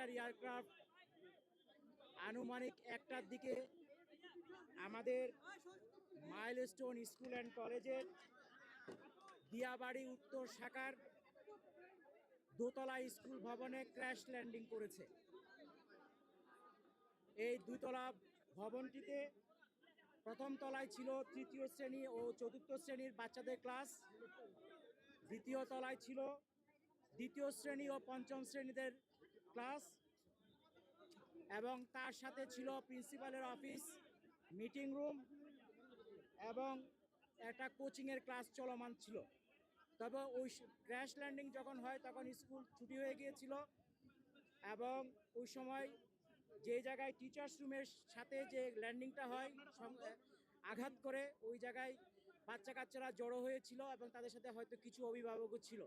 Fighter aircraft আনুমানিক 1টার দিকে আমাদের মাইলস্টোন স্কুল অ্যান্ড কলেজের দিয়াবাড়ি উত্তর শাখার দোতলা স্কুল ভবনে ক্র্যাশ ল্যান্ডিং করেছে। এই দুতলা ভবনটিতে প্রথম তলায় ছিল তৃতীয় শ্রেণী ও চতুর্থ শ্রেণীর বাচ্চাদের ক্লাস, দ্বিতীয় তলায় ছিল দ্বিতীয় শ্রেণী ও পঞ্চম শ্রেণীদের ক্লাস, এবং তার সাথে ছিল প্রিন্সিপালের অফিস, মিটিং রুম এবং একটা কোচিংয়ের ক্লাস চলমান ছিল। তবে ওই ক্র্যাশ ল্যান্ডিং যখন হয় তখন স্কুল ছুটি হয়ে গিয়েছিল, এবং ওই সময় যে জায়গায় টিচার্স রুমের সাথে যে ল্যান্ডিংটা হয় আঘাত করে ওই জায়গায় বাচ্চা কাচ্চারা জড়ো হয়েছিল এবং তাদের সাথে হয়তো কিছু অভিভাবকও ছিল।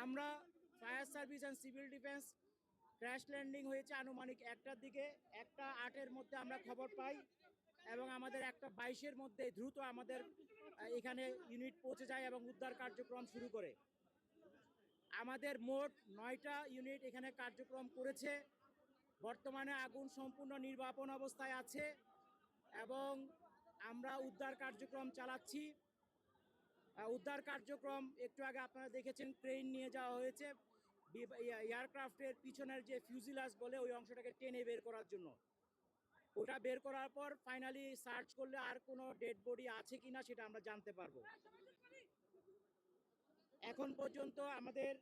আমরা fire service and civil defence crash landing হয়েছে আনুমানিক 1টার দিকে, 1টা 8-এর মধ্যে আমরা খবর পাই এবং আমাদের 1টা 22-এর মধ্যে দ্রুত আমাদের এখানে ইউনিট পৌঁছে যায় এবং উদ্ধার কার্যক্রম শুরু করে। আমাদের মোট 9টা ইউনিট এখানে কার্যক্রম করেছে। বর্তমানে আগুন সম্পূর্ণ নির্বাপন অবস্থায় আছে এবং আমরা উদ্ধার কার্যক্রম চালাচ্ছি। উদ্ধার কার্যক্রম একটু আগে আপনারা দেখেছেন, ক্রেন নিয়ে যাওয়া হয়েছে এয়ারক্রাফটের পিছনের যে ফিউজিলাস বলে ওই অংশটাকে টেনে বের করার জন্য। ওটা বের করার পর ফাইনালি সার্চ করলে আর কোনো ডেড বডি আছে কিনা সেটা আমরা জানতে পারবো। এখন পর্যন্ত আমাদের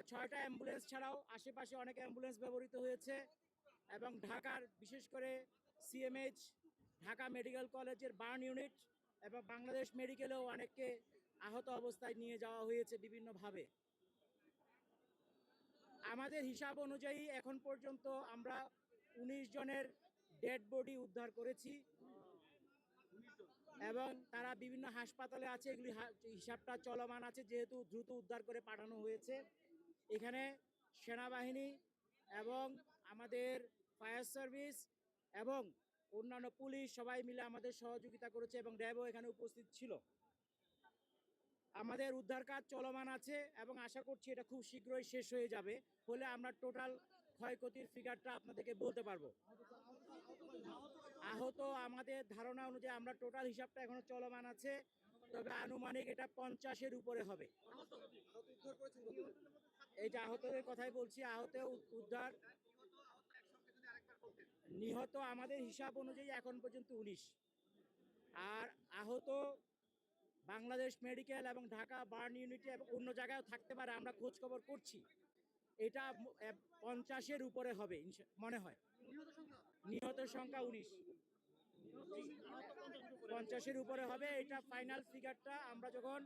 6টা অ্যাম্বুলেন্স ছাড়াও আশেপাশে অনেক অ্যাম্বুলেন্স ব্যবহৃত হয়েছে এবং ঢাকার বিশেষ করে সিএমএইচ ঢাকা মেডিকেল কলেজের বার্ন ইউনিট এবং বাংলাদেশ মেডিকেলেও অনেককে আহত অবস্থায় নিয়ে যাওয়া হয়েছে বিভিন্নভাবে। আমাদের হিসাব অনুযায়ী এখন পর্যন্ত আমরা 19 জনের ডেড বডি উদ্ধার করেছি এবং তারা বিভিন্ন হাসপাতালে আছে। এগুলি হিসাবটা চলমান আছে, যেহেতু দ্রুত উদ্ধার করে পাঠানো হয়েছে। এখানে সেনাবাহিনী এবং আমাদের ফায়ার সার্ভিস এবং অন্যান্য পুলিশ সবাই মিলে আমাদের সহযোগিতা করেছে এবং র্যাবও এখানে উপস্থিত ছিল। আমাদের উদ্ধার কাজ চলমান আছে এবং আশা করছি এটা খুব শীঘ্রই শেষ হয়ে যাবে, হলে আমরা টোটাল ক্ষয়ক্ষতির ফিগারটা আপনাদেরকে বলতে পারবো। আহত আমাদের ধারণা অনুযায়ী আমরা টোটাল হিসাবটা এখনো চলমান আছে, তবে আনুমানিক এটা 50-এর উপরে হবে। এই যে আহতদের কথাই বলছি, আহত উদ্ধার নিহত আমাদের হিসাব অনুযায়ী এখন পর্যন্ত 19, আর আহত বাংলাদেশ মেডিকেল এবং ঢাকা বার্ন ইউনিটে এবং অন্য জায়গায় থাকতে পারে, আমরা খোঁজ খবর করছি। এটা 50-এর উপরে হবে মনে হয়। নিহতের সংখ্যা 19, 50-এর উপরে হবে। এটা ফাইনাল ফিগারটা আমরা যখন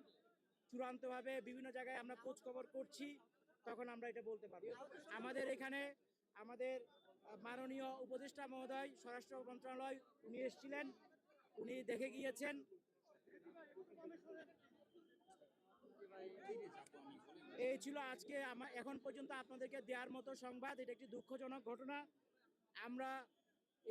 চূড়ান্তভাবে বিভিন্ন জায়গায় আমরা খোঁজ খবর করছি তখন আমরা এটা বলতে পারবো। আমাদের এখানে আমাদের মাননীয় উপদেষ্টা মহোদয় স্বরাষ্ট্র মন্ত্রণালয় উনি এসেছিলেন, উনি দেখে গিয়েছেন। এই ছিল আজকে এখন পর্যন্ত আপনাদেরকে দেওয়ার মতো সংবাদ। এটা একটি দুঃখজনক ঘটনা। আমরা